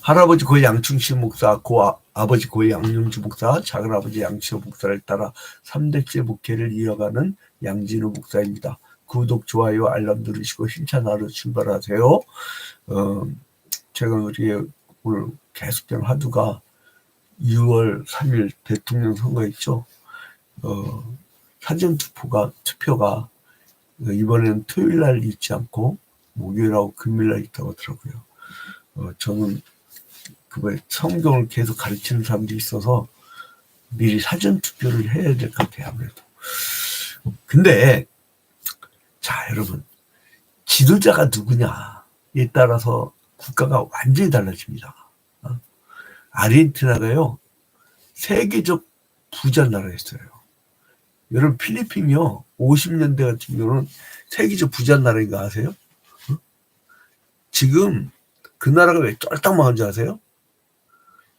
할아버지 고해 양충식 목사, 아버지 고해 양용주 목사, 작은아버지 양치호 목사를 따라 3대째 목회를 이어가는 양진우 목사입니다. 구독, 좋아요, 알람 누르시고 힘찬 하루 출발하세요. 제가 우리 오늘 계속된 화두가 6월 3일 대통령 선거 있죠. 사전 투표가 이번에는 토요일 날 있지 않고 목요일하고 금요일 날 있다고 하더라고요. 저는 그거에 성경을 계속 가르치는 사람들이 있어서 미리 사전 투표를 해야 될 것 같아요, 아무래도. 근데 자, 여러분, 지도자가 누구냐에 따라서 국가가 완전히 달라집니다. 아르헨티나가요, 세계적 부자 나라였어요. 여러분, 필리핀이요, 50년대 같은 경우는 세계적 부자 나라인 거 아세요? 지금 그 나라가 왜 쫄딱 망한 줄 아세요?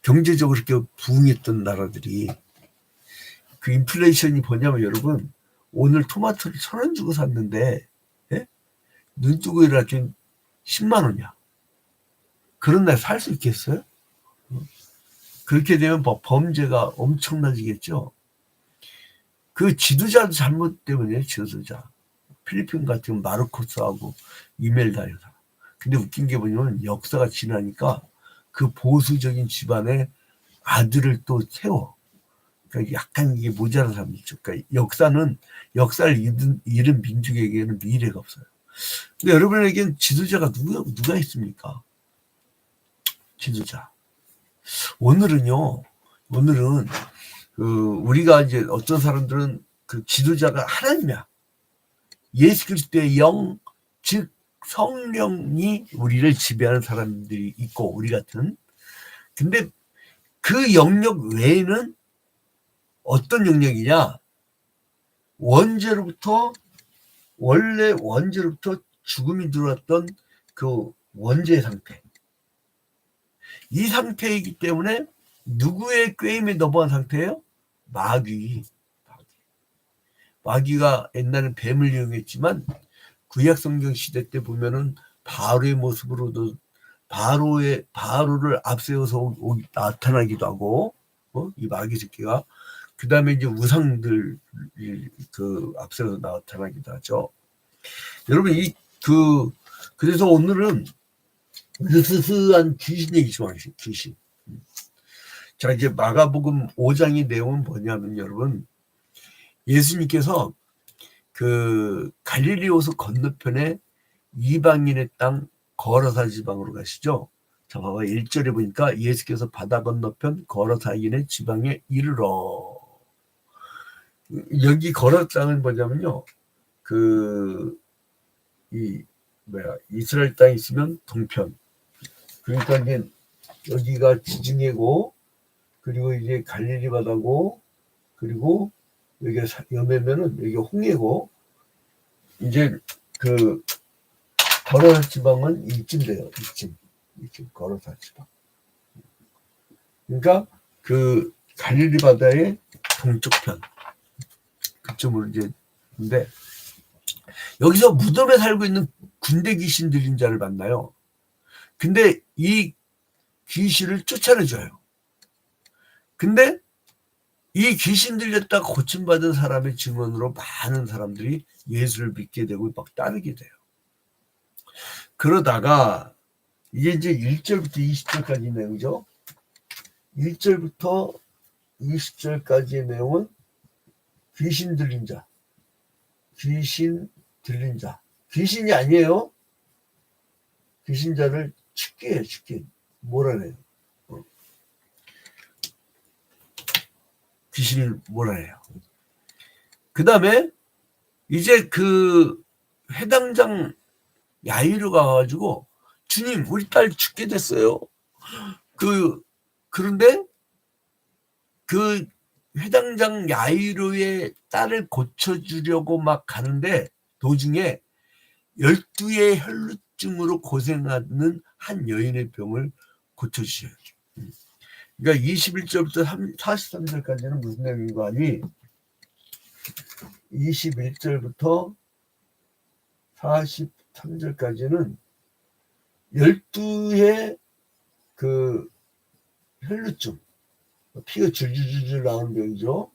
경제적으로 이렇게 부흥했던 나라들이, 그 인플레이션이 뭐냐면, 여러분, 오늘 토마토를 1,000원 주고 샀는데, 예? 눈 뜨고 일어났더니 10만 원이야. 그런 날 살 수 있겠어요? 그렇게 되면 범죄가 엄청나지겠죠. 그 지도자도 잘못 때문에 지도자. 필리핀 같은 마르코스하고 이멜다이다. 근데 웃긴 게 뭐냐면 역사가 지나니까 그 보수적인 집안의 아들을 또 세워. 그러니까 약간 이게 모자란 사람이 있죠. 그러니까 역사를 잃은 민족에게는 미래가 없어요. 근데 여러분에게는 지도자가 누가 있습니까? 지도자. 오늘은 우리가 이제 어떤 사람들은 그 지도자가 하나님이야. 예수 그리스도의 영, 즉 성령이 우리를 지배하는 사람들이 있고, 우리 같은. 근데 그 영역 외에는 어떤 영역이냐? 원래 원죄로부터 죽음이 들어왔던 그 원죄의 상태. 이 상태이기 때문에 누구의 꾀임에 넘어간 상태예요? 마귀가 옛날엔 뱀을 이용했지만 구약 성경 시대 때 보면은 바로의 모습으로도 바로를 앞세워서 나타나기도 하고, 이 마귀 새끼가 그 다음에 이제 우상들 그 앞세워서 나타나기도 하죠. 여러분 그래서 오늘은 으스스한 귀신 얘기 좀 하겠습니다. 귀신. 자, 이제 마가복음 5장의 내용은 뭐냐면, 여러분, 예수님께서 그 갈릴리 호수 건너편에 이방인의 땅 거라사 지방으로 가시죠. 자, 봐봐. 1절에 보니까 예수께서 바다 건너편 거라사인의 지방에 이르러. 여기 거라사 땅은 뭐냐면요, 이스라엘 땅이 있으면 동편. 그러니까 이제 여기가 지중해고, 그리고 이제 갈릴리 바다고, 그리고 여기가 여매면은 여기가 홍해고, 이제 그 거라사 지방은 이쯤 돼요. 이쯤 거라사 지방. 그러니까 그 갈릴리 바다의 동쪽편 그쪽으로 이제. 근데 여기서 무덤에 살고 있는 군대 귀신 들린 자를 만나요. 근데 이 귀신을 쫓아내줘요. 근데 이 귀신 들렸다가 고침받은 사람의 증언으로 많은 사람들이 예수를 믿게 되고 막 따르게 돼요. 그러다가 이게 이제 1절부터 20절까지 내용이죠. 1절부터 20절까지의 내용은 귀신 들린 자. 귀신이 아니에요. 귀신자를 축기해요. 몰아내요. 귀신을 몰아내요. 그 다음에 이제 그 회당장 야이로가 와가지고, 주님, 우리 딸 죽게 됐어요. 그런데 그 회당장 야이로의 딸을 고쳐주려고 막 가는데 도중에 12의 혈루증으로 고생하는 한 여인의 병을 고쳐주셔요. 그러니까 21절부터 43절까지는 무슨 내용인가 하니, 21절부터 43절까지는 12의 그 혈루증, 피가 줄줄줄 나오는 병이죠.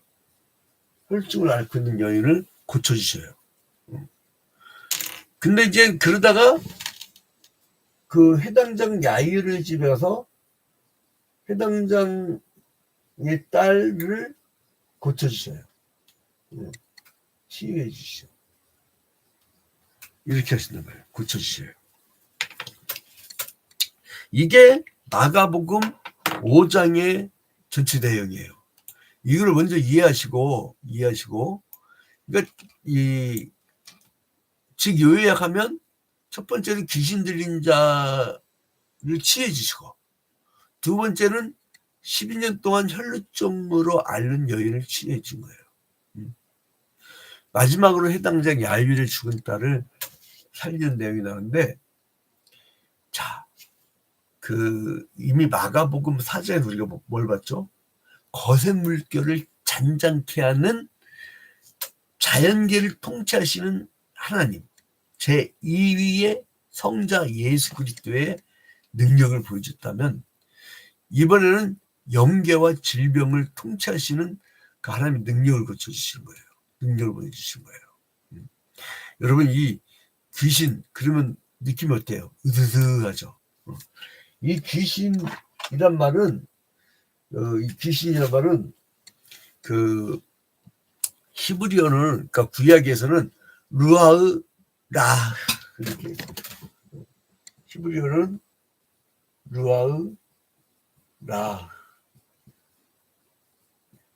혈루증을 앓고 있는 여인을 고쳐주셔요. 근데 이제 그러다가 그 해당장 야이르의 집에 가서 해당장의 딸을 고쳐주셔요. 치유해 주시죠. 이렇게 하시는 거예요. 고쳐주셔요. 이게 마가복음 5장의 전체 내용이에요. 이걸 먼저 이해하시고, 그러니까 즉 요약하면 첫 번째는 귀신 들린 자를 치유해 주시고, 두 번째는 12년 동안 혈루증으로 앓는 여인을 치유해 준 거예요. 마지막으로 해당장 야이르의 죽은 딸을 살리는 내용이 나오는데, 자, 이미 마가복음 4장에 우리가 뭘 봤죠? 거센 물결을 잔잔케 하는 자연계를 통치하시는 하나님, 제2위의 성자 예수 그리스도의 능력을 보여줬다면, 이번에는 영계와 질병을 통치하시는 그 하나님의 능력을 고쳐주신 거예요. 능력을 보여주신 거예요. 여러분, 이 귀신, 그러면 느낌이 어때요? 으드드하죠. 이 귀신이란 말은, 그 히브리어는, 그러니까 구약에서는 루아으 라, 이렇게 히브리어는 루아으 라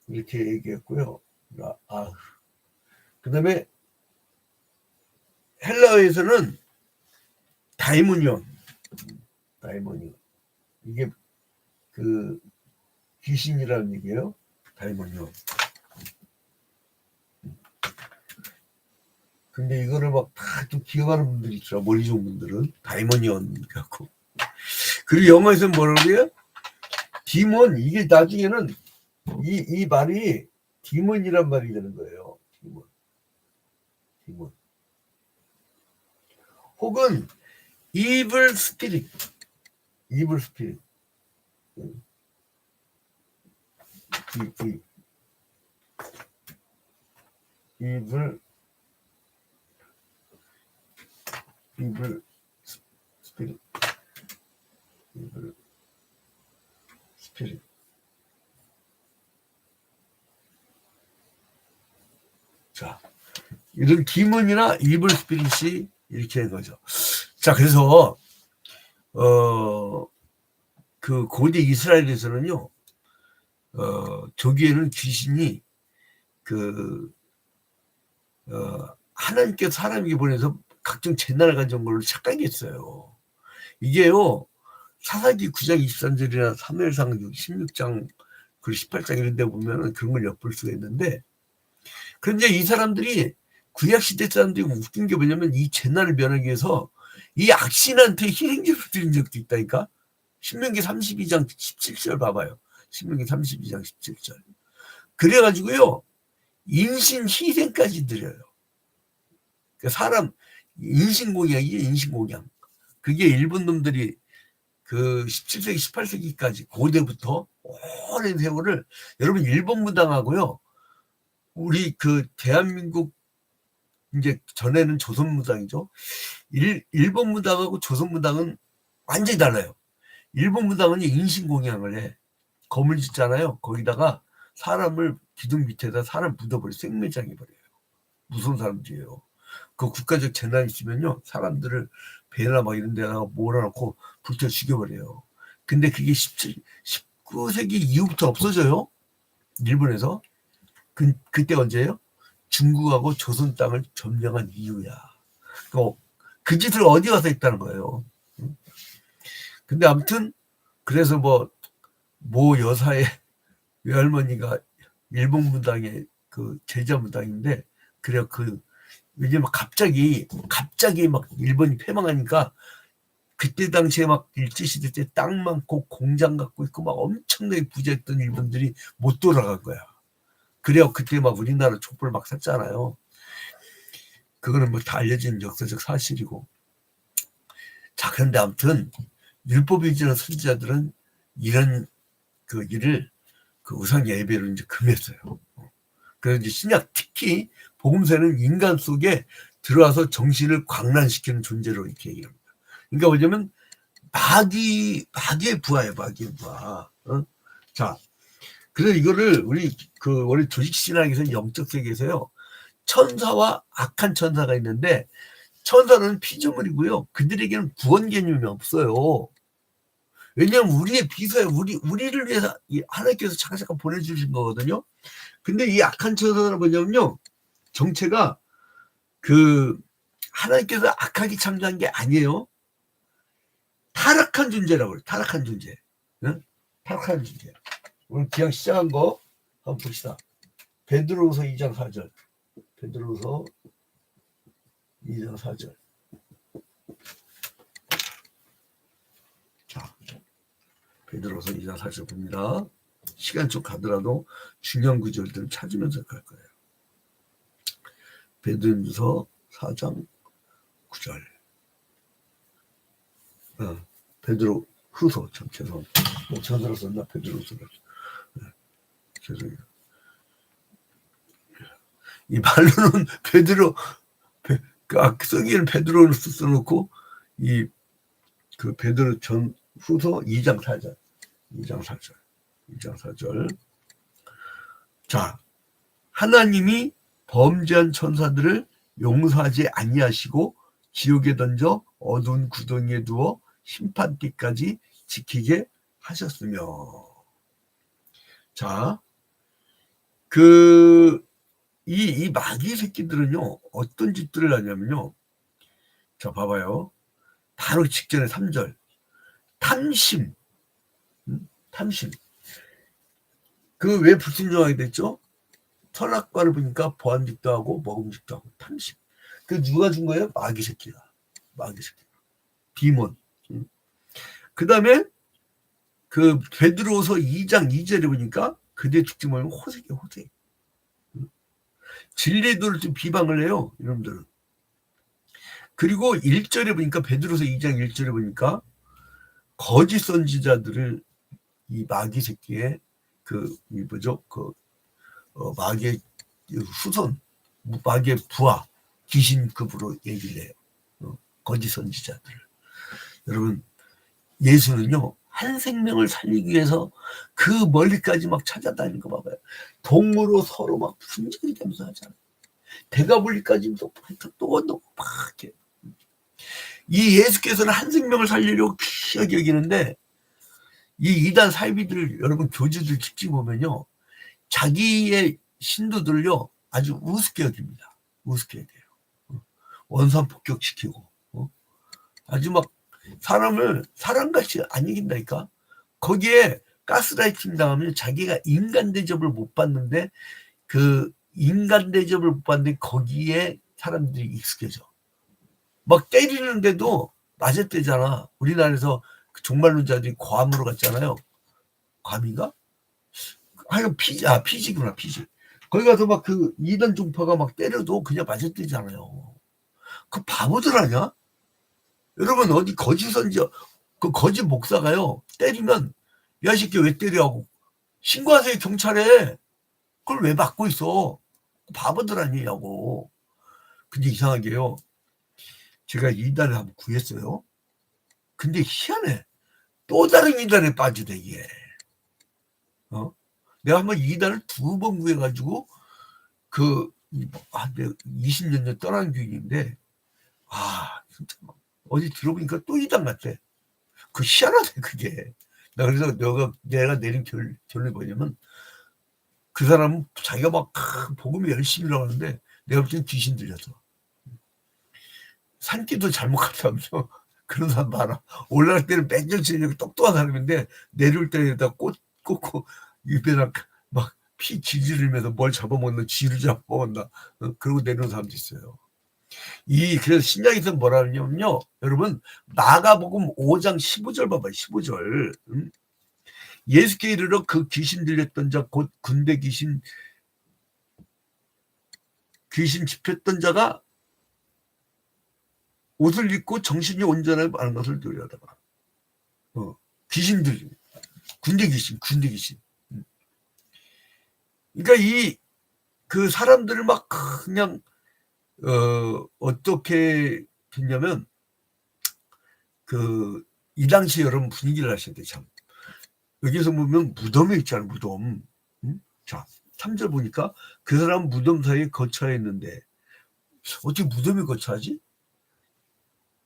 이렇게 얘기했고요. 그 다음에 헬라어에서는 다이모니온, 이게 그 귀신이라는 얘기예요. 다이모니온. 근데 이거를 막 다 좀 기억하는 분들이 있죠. 멀리 좋은 분들은 다이모니온 갖고. 그리고 영어에서는 뭐라고 그래요? 디몬. 이게 나중에는 이 말이 디몬이란 말이 되는 거예요. 디몬. 혹은 evil spirit. evil spirit. evil spirit. evil spirit. 자, 이런 디몬이나 evil spirit이 이렇게 한 거죠. 자, 그래서 그 고대 이스라엘에서는요, 저기에는 귀신이 하나님께서 사람에게 보내서 각종 재난을 가져온 걸로 착각했어요. 이게요, 사사기 9장 23절이나 사무엘상 16장 그리고 18장 이런 데 보면은 그런 걸 엿볼 수가 있는데, 그런데 이 사람들이 구약시대 사람들이 웃긴 게 뭐냐면 이 재난을 면하기 위해서 이 악신한테 희생제를 드린 적도 있다니까. 신명기 32장 17절 봐봐요. 신명기 32장 17절. 그래가지고요, 인신 희생까지 드려요. 그러니까 사람 인신공양이에요. 인신공양. 그게 일본 놈들이 그 17세기 18세기까지 고대부터 오랜 세월을, 여러분 일본 무당하고요, 우리 그 대한민국 이제 전에는 조선 무당이죠. 일본 무당하고 조선 무당은 완전히 달라요. 일본 무당은 인신공양을 해. 건물 짓잖아요. 거기다가 사람을 기둥 밑에다 사람 묻어버려. 생매장해버려요. 무서운 사람들이에요. 그 국가적 재난이 있으면요, 사람들을 배나 막 이런 데다가 몰아놓고 불태워 죽여버려요. 근데 그게 19세기 이후부터 없어져요. 일본에서. 그때 언제예요? 중국하고 조선 땅을 점령한 이후야. 그 짓을 어디 가서 했다는 거예요. 근데 아무튼 그래서 모 여사의 외할머니가 일본 무당의 그 제자 무당인데, 그래 왜냐면 갑자기 막 일본이 패망하니까 그때 당시에 막 일제시대 때 땅 많고 공장 갖고 있고 막 엄청나게 부자였던 일본들이 못 돌아간 거야. 그래요. 그때 막 우리나라 촛불 막 샀잖아요. 그거는 뭐 다 알려진 역사적 사실이고. 자, 그런데 아무튼 율법위주의 선지자들은 이런 그 일을 그 우상 예배로 이제 금했어요. 그래서 이제 신약 특히 복음서는 인간 속에 들어와서 정신을 광란시키는 존재로 이렇게 얘기합니다. 그러니까 뭐냐면 마귀의 부하예요, 마귀의 부하. 자, 그래서 이거를 우리 그 원래 조직신학에서 영적 세계에서요, 천사와 악한 천사가 있는데 천사는 피조물이고요. 그들에게는 구원 개념이 없어요. 왜냐하면 우리의 비서에 우리를 위해서 하나님께서 잠깐 보내주신 거거든요. 근데 이 악한 천사는 뭐냐면요, 정체가 그 하나님께서 악하게 창조한 게 아니에요. 타락한 존재라고 그래요. 타락한 존재. 응? 타락한 존재. 오늘 기왕 시작한 거 한번 봅시다. 베드로후서 2장 4절. 베드로후서 2장 4절. 자, 베드로후서 2장 4절 봅니다. 시간 좀 가더라도 중요한 구절들을 찾으면서 갈 거예요. 베드로후서 4장 9절. 베드로후서, 참 죄송합니다. 천사로 썼나 베드로후서로. 죄송해요. 이 말로는 쓰기에는 베드로를 써놓고 그 베드로 전 후서 2장 4절. 2장 4절. 자, 하나님이 범죄한 천사들을 용서하지 아니하시고 지옥에 던져 어두운 구덩이에 두어 심판때까지 지키게 하셨으며. 자, 이 마귀 새끼들은요, 어떤 짓들을 하냐면요. 자, 봐봐요. 바로 직전에 3절. 탐심. 그 왜 불순종하게 됐죠? 선악과를 보니까 보암직도 하고 먹음직도 하고 탐심. 그 누가 준 거예요? 마귀 새끼가. 디몬. 그 다음에 그 베드로서 2장 2절에 보니까 그들의 특징이 뭐냐면 호색이에요, 호색. 진리도를 좀 비방을 해요, 이놈들은. 그리고 1절에 보니까 베드로서 2장 1절에 보니까 거짓 선지자들을 이 마귀 새끼의 마귀의 후손, 마귀의 부하, 귀신급으로 얘기를 해요. 거짓 선지자들. 여러분, 예수는요, 한 생명을 살리기 위해서 그 멀리까지 막 찾아다니는 거 봐봐요. 동으로 서로 막 분쟁되면서 하잖아요. 대가불리까지 또 건너고 막 이렇게. 이 예수께서는 한 생명을 살리려고 귀하게 여기는데, 이 이단 사이비들, 여러분 교주들 특징 보면요, 자기의 신도들을요 아주 우습게 여깁니다. 우습게 여겨요. 원산 폭격시키고, 아주 막 사람을 사람같이 안 이긴다니까. 거기에 가스라이팅 당하면 자기가 인간 대접을 못 받는데, 그 인간 대접을 못 받는데 거기에 사람들이 익숙해져. 막 때리는데도 맞았대잖아. 우리나라에서 그 종말론자들이 괌으로 갔잖아요. 괌인가? 하여간 피지구나, 피지. 거기 가서 막 그 이단 종파가 막 때려도 그냥 맞았대잖아요. 그 바보들 아니야? 여러분, 어디 거짓 선지자, 그 거짓 목사가요, 때리면, 야, 이 새끼 왜 때려? 하고, 신고하세요, 경찰에. 그걸 왜 막고 있어? 바보들 아니냐고. 근데 이상하게요, 제가 이단을 한번 구했어요. 근데 희한해. 또 다른 이단에 빠지대, 이게. 내가 한번 이단을 2번 구해가지고, 20년 전 떠난 교인인데, 진짜 어디 들어보니까 또 이단 같아. 그 희한하네, 그게. 그래서 내가 내린 결론이 뭐냐면, 그 사람은 자기가 막 복음을 열심히 하는데 내가 볼 때는 귀신 들려서. 산기도 잘못 갔다면서. 그런 사람 많아. 올라갈 때는 뺑글치려고 똑똑한 사람인데 내려올 때에다 꽂고 입에다 막 피 질질 흘리면서 뭘 잡아먹나, 쥐를 잡아먹나, 그러고 내려오는 사람도 있어요. 그래서 신약에서 뭐라 하냐면요, 여러분, 마가복음 5장 15절 봐봐요. 15절. 예수께 이르러 그 귀신 들렸던 자, 곧 군대 귀신 집혔던 자가 옷을 입고 정신이 온전하게 많은 것을 노래하다가 귀신 들립니다. 군대 귀신. 음. 그러니까 그 사람들을 막 그냥 어떻게 됐냐면 이 당시 여러분 분위기를 아셔야 돼. 참 여기서 보면 무덤에 있잖아요. 무덤. 자 3절 보니까 그 사람 무덤 사이에 거처에 있는데 어떻게 무덤에 거처하지?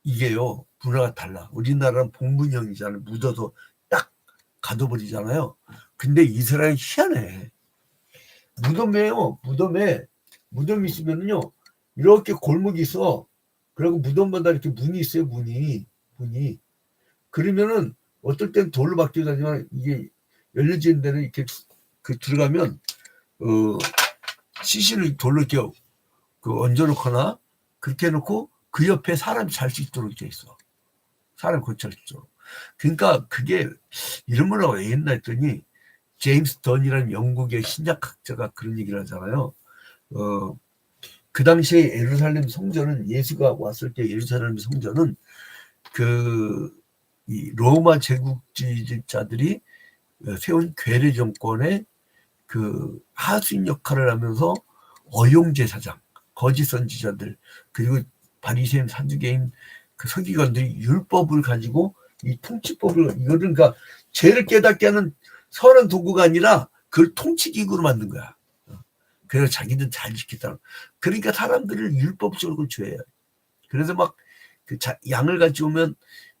이게요 문화가 달라. 우리나라는 봉분형이잖아요. 묻어서 딱 가둬버리잖아요. 근데 이스라엘은 희한해. 무덤이 있으면요 이렇게 골목이 있어. 그리고 무덤마다 이렇게 문이 있어요. 문이 그러면은 어떨 땐 돌로 바뀌기도 하지만 이게 열려지는 데는 이렇게 들어가면 시신을 돌로 이렇게 얹어놓거나 그렇게 해놓고 그 옆에 사람이 잘 수 있도록 돼 있어. 사람이 거쳐할 수 있도록. 그러니까 그게 이런 문화가 왜 있나 했더니 제임스 던이라는 영국의 신약학자가 그런 얘기를 하잖아요. 그 당시에 예루살렘 성전은 예수가 왔을 때 예루살렘 성전은 이 로마 제국주의자들이 세운 괴뢰 정권의 하수인 역할을 하면서 어용제사장, 거짓 선지자들 그리고 바리새인 사두개인 서기관들이 율법을 가지고 이 통치법을 이거를 그러니까 죄를 깨닫게 하는 선한 도구가 아니라 그걸 통치기구로 만든 거야. 그래서 자기들 잘 지켰다. 그러니까 사람들을 율법적으로 죄해요. 그래서 막 양을 가지고 오면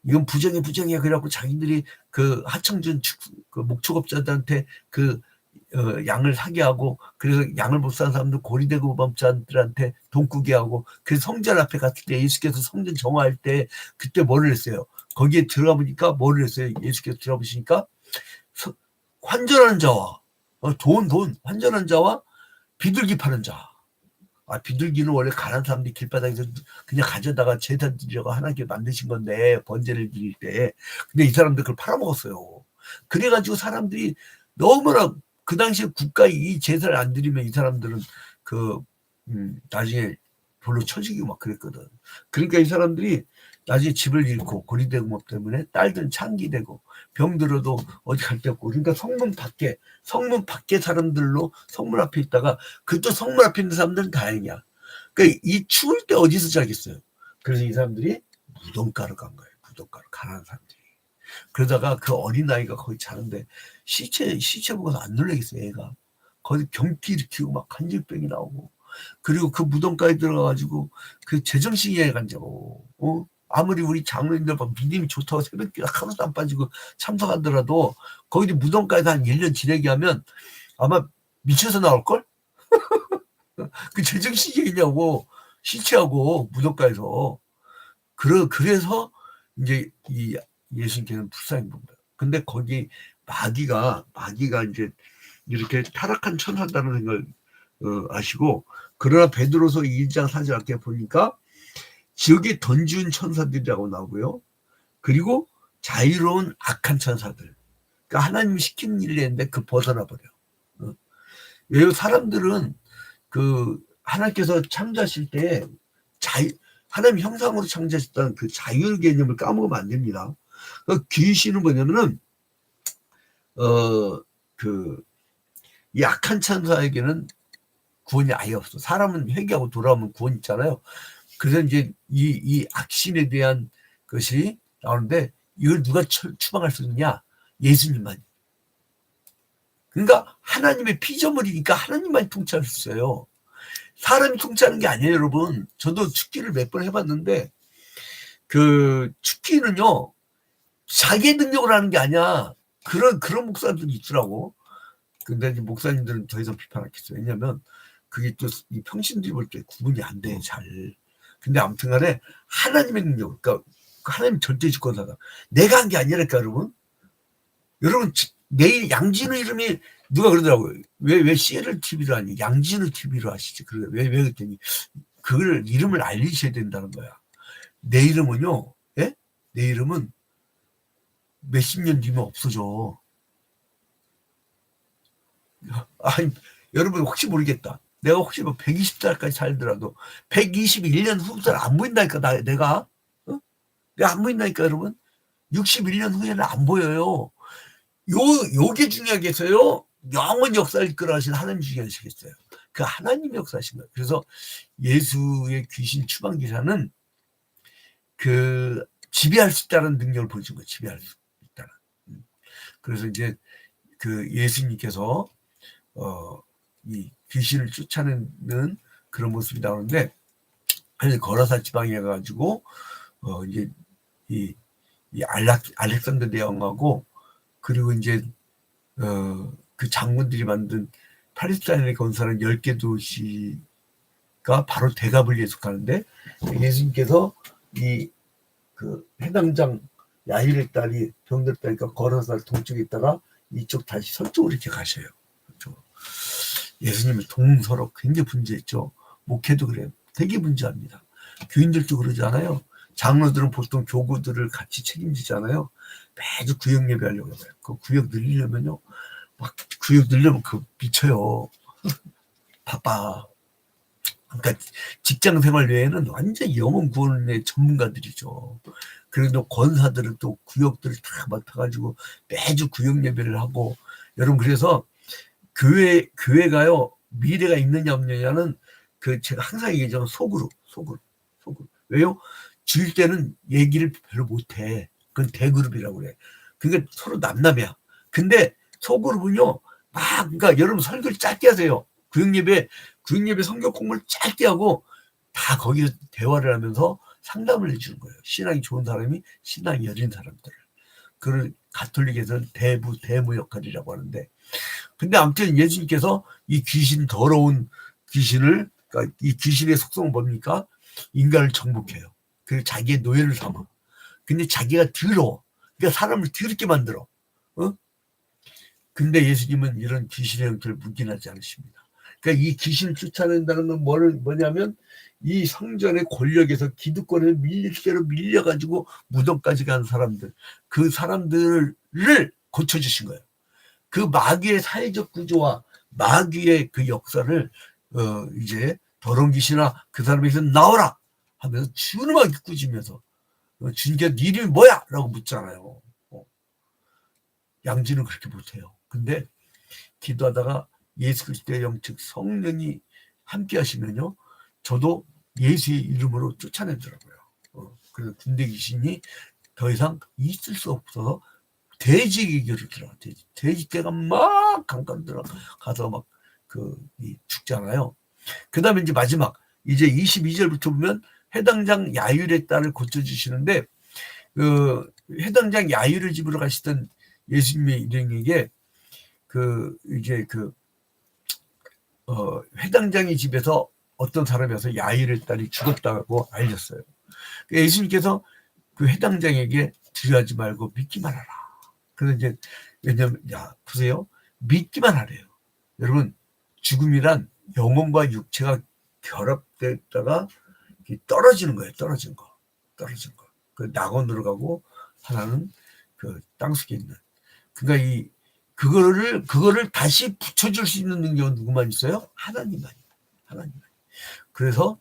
이건 부정이야. 그래갖고 자기들이 하청준 목축업자들한테 양을 사게 하고 그래서 양을 못 사는 사람들 고리대고 범자들한테 돈 꾸게 하고 그래서 성전 앞에 갔을 때 예수께서 성전 정화할 때 그때 뭐를 했어요? 거기에 들어가 보니까 뭐를 했어요? 예수께서 들어보시니까 환전하는 자와 환전하는 자와 비둘기 파는 자. 비둘기는 원래 가난한 사람들이 길바닥에서 그냥 가져다가 제사 드리려고 하나님께 만드신 건데 번제를 드릴 때 근데 이 사람들 그걸 팔아먹었어요. 그래가지고 사람들이 너무나 그 당시에 국가에 이 제사를 안 드리면 이 사람들은 나중에 별로 처지고 막 그랬거든. 그러니까 이 사람들이 나중에 집을 잃고 고리대금업 때문에 딸들은 창기되고 병들어도 어디 갈 데 없고 그러니까 성문 밖에 사람들로 성문 앞에 있다가 그또 성문 앞에 있는 사람들은 다행이야. 그러니까 이 추울 때 어디서 자겠어요. 그래서 이 사람들이 무덤가로 간 거예요. 무덤가로 가난한 사람들이. 그러다가 그 어린아이가 거기 자는데 시체 보고서 안 놀라겠어요. 애가 거기 경기 일으키고 막 간질병이 나오고 그리고 그 무덤가에 들어가가지고 제정신이 간자고 아무리 우리 장로님들 믿음이 좋다고 새벽기도 하루도 안 빠지고 참석하더라도 거기 무덤가에서 한 1년 지내게 하면 아마 미쳐서 나올걸? 그 제정신이 있냐고 시체하고 무덤가에서 그래서 이제 이 예수님께서는 불쌍히 본 거예요. 근데 거기 마귀가 이제 이렇게 타락한 천사다는 걸 아시고 그러나 베드로서 1장 4절 이렇게 보니까 지옥에 던지운 천사들이라고 나오고요. 그리고 자유로운 악한 천사들. 그러니까 하나님이 시키는 일을 했는데 벗어나 버려. 왜 사람들은 하나님께서 창조하실 때 하나님 형상으로 창조하셨다는 자유 개념을 까먹으면 안 됩니다. 귀신은 뭐냐면은 이 악한 천사에게는 구원이 아예 없어. 사람은 회개하고 돌아오면 구원 있잖아요. 그래서 이제 이 악신에 대한 것이 나오는데 이걸 누가 추방할 수 있느냐? 예수님만. 그러니까 하나님의 피조물이니까 하나님만 통치할 수 있어요. 사람이 통치하는 게 아니에요, 여러분. 저도 축기를 몇 번 해봤는데 축기는요 자기의 능력으로 하는 게 아니야. 그런 목사들이 있더라고. 근데 이제 목사님들은 더 이상 비판 안 했어요. 왜냐면 그게 또 이 평신들이 볼 때 구분이 안 돼, 잘. 근데 아무튼 간에 하나님의 능력, 그러니까 하나님 절대 주권자다. 내가 한 게 아니라니까, 여러분. 여러분, 내일 양진우 이름이 누가 그러더라고요. 왜 CL TV로 하니? 양진우 TV로 하시지. 왜 그랬더니 그걸 이름을 알리셔야 된다는 거야. 내 이름은요, 예? 내 이름은 몇십 년 뒤면 없어져. 아니, 여러분 혹시 모르겠다. 내가 혹시 120살까지 살더라도 121년 후부터는 안 보인다니까 내가 안 보인다니까 여러분. 61년 후에는 안 보여요. 요게 중요하겠어요. 영원 역사를 이끌어가신 하나님 중요하시겠어요. 그 하나님 역사하신 거예요. 그래서 예수의 귀신 추방 기사는 그 지배할 수 있다는 능력을 보여준 거예요. 지배할 수 있다는. 그래서 이제 그 예수님께서 이 귀신을 쫓아내는 그런 모습이 나오는데, 거라사 지방에 가가지고 이제 이 알렉산더 대왕하고, 그리고 이제 그 장군들이 만든 팔레스타인에 건설한 10개 도시가 바로 대갑을 예속하는데, 예수님께서 이 그 해당장 야일의 딸이 병들었다니까 걸어서 동쪽에 있다가 이쪽 다시 서쪽으로 이렇게 가셔요. 그렇죠? 예수님의 동서로 굉장히 분주했죠. 목회도 그래요. 되게 분주합니다. 교인들도 그러잖아요. 장로들은 보통 교구들을 같이 책임지잖아요. 매주 구역 예배하려고 해요. 그 구역 늘리려면요, 막 구역 늘려면 그 미쳐요. 바빠. 그러니까 직장 생활 외에는 완전 영혼 구원의 전문가들이죠. 그래도 권사들은 또 구역들을 다 맡아가지고 매주 구역 예배를 하고, 여러분, 그래서 교회가요, 미래가 있느냐 없느냐는 그 제가 항상 얘기하죠. 속으로. 왜요? 줄 때는 얘기를 별로 못해. 그건 대그룹이라고 그래. 그러니까 서로 남남이야. 근데 소그룹은요, 그러니까 여러분 설교를 짧게 하세요. 구역예배 성경 공부를 짧게 하고 다 거기서 대화를 하면서 상담을 해주는 거예요. 신앙이 좋은 사람이 신앙이 여린 사람들을. 그걸 가톨릭에서는 대무 역할이라고 하는데, 근데 아무튼 예수님께서 이 더러운 귀신을, 그러니까 이 귀신의 속성은 뭡니까? 인간을 정복해요. 그리고 자기의 노예를 삼아. 근데 자기가 더러워. 그러니까 사람을 더럽게 만들어. 근데 예수님은 이런 귀신의 형태를 묵인하지 않으십니다. 그러니까 이 귀신을 쫓아낸다는 건 뭐냐면, 이 성전의 권력에서 기득권에 밀려가지고 무덤까지 간 사람들, 그 사람들을 고쳐주신 거예요. 그 마귀의 사회적 구조와 마귀의 그 역사를 이제 더러운 귀신아 그 사람에게서 나오라 하면서 준엄하게 꾸짖으면서, 주님께서 네 이름이 뭐야? 라고 묻잖아요. 양지는 그렇게 못해요. 근데 기도하다가 예수 그리스도의 영 즉 성령이 함께 하시면요, 저도 예수의 이름으로 쫓아내더라고요. 그래서 군대 귀신이 더 이상 있을 수 없어서 돼지 개교를 들어가. 돼지 떼가 막 강가로 들어가서 막 죽잖아요. 그 다음에 이제 마지막 이제 22절부터 보면 해당장 야율의 딸을 고쳐주시는데, 그 해당장 야율의 집으로 가시던 예수님의 일행에게 이제 회당장의 집에서 어떤 사람이 와서 야일의 딸이 죽었다고 알렸어요. 예수님께서 그 회당장에게 두려워하지 말고 믿기만 하라. 그래서 이제, 왜냐면, 보세요. 믿기만 하래요. 여러분, 죽음이란 영혼과 육체가 결합됐다가 떨어지는 거예요. 떨어진 거. 그 낙원으로 가고, 하나는 그 땅속에 있는. 그러니까 그거를 다시 붙여줄 수 있는 능력은 누구만 있어요? 하나님만. 그래서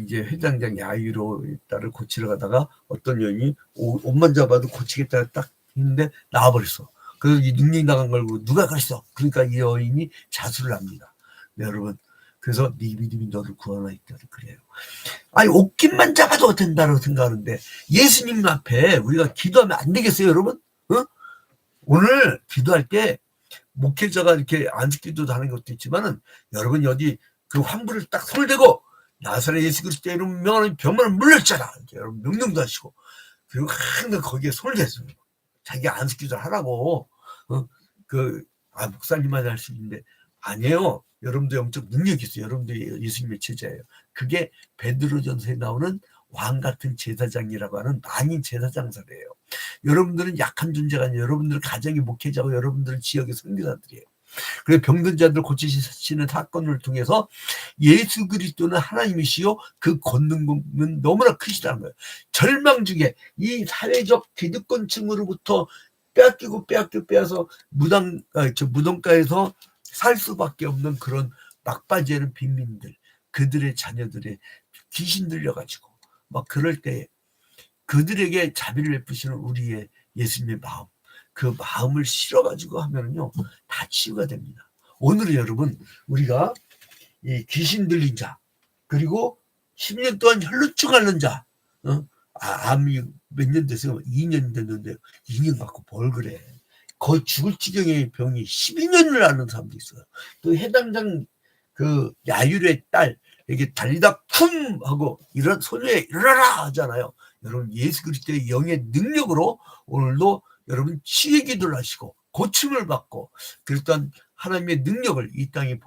이제 회당장 야이로 딸을 고치러 가다가 어떤 여인이 옷만 잡아도 고치겠다 딱 했는데 나와버렸어. 그래서 이 능력 나간 걸 보고 누가 그랬어? 그러니까 이 여인이 자수를 합니다. 네, 여러분. 그래서 네 믿음이 너를 구원하였다 그래요. 아니, 옷깃만 잡아도 된다고 생각하는데 예수님 앞에 우리가 기도하면 안 되겠어요, 여러분? 오늘 기도할 때 목회자가 이렇게 안식기도도 하는 것도 있지만은, 여러분 어디 그 환부를 딱 손을 대고 나사렛 예수 그리스도의 이름 명하는 병만을 물렸잖아. 여러분 명령도 하시고, 그리고 항상 거기에 손을 댔어요. 자기 안식기도를 하라고. 목사님만 할 수 있는데 아니에요. 여러분도 영적 능력이 있어요. 여러분도 예수님의 제자예요. 그게 베드로전서에 나오는 왕 같은 제사장이라고 하는 만인 제사장사래요. 여러분들은 약한 존재가 아니에요. 여러분들은 가정의 목회자고 여러분들은 지역의 선교사들이에요. 그래서 병든 자들 고치시는 사건을 통해서 예수 그리스도는 하나님이시요 그 권능은 너무나 크시다는 거예요. 절망 중에 이 사회적 기득권층으로부터 빼앗어 무덤가에서 살 수밖에 없는 그런 막바지에는 빈민들, 그들의 자녀들의 귀신 들려가지고 막 그럴 때 그들에게 자비를 베푸시는 우리의 예수님의 마음, 그 마음을 실어가지고 하면은요 다 치유가 됩니다. 오늘은 여러분 우리가 이 귀신 들린 자 그리고 10년 동안 혈루증 앓는 자, 암이 몇 년 됐어요? 2년 됐는데 2년 갖고 뭘 그래? 거의 죽을 지경의 병이 12년을 앓는 사람도 있어요. 또 해당장 그 야율의 딸 이게 달리다 쿵 하고 이런 소녀에 일어나라 하잖아요. 여러분 예수 그리스도의 영의 능력으로 오늘도 여러분 치유 기도를 하시고 고침을 받고 그랬던 하나님의 능력을 이 땅에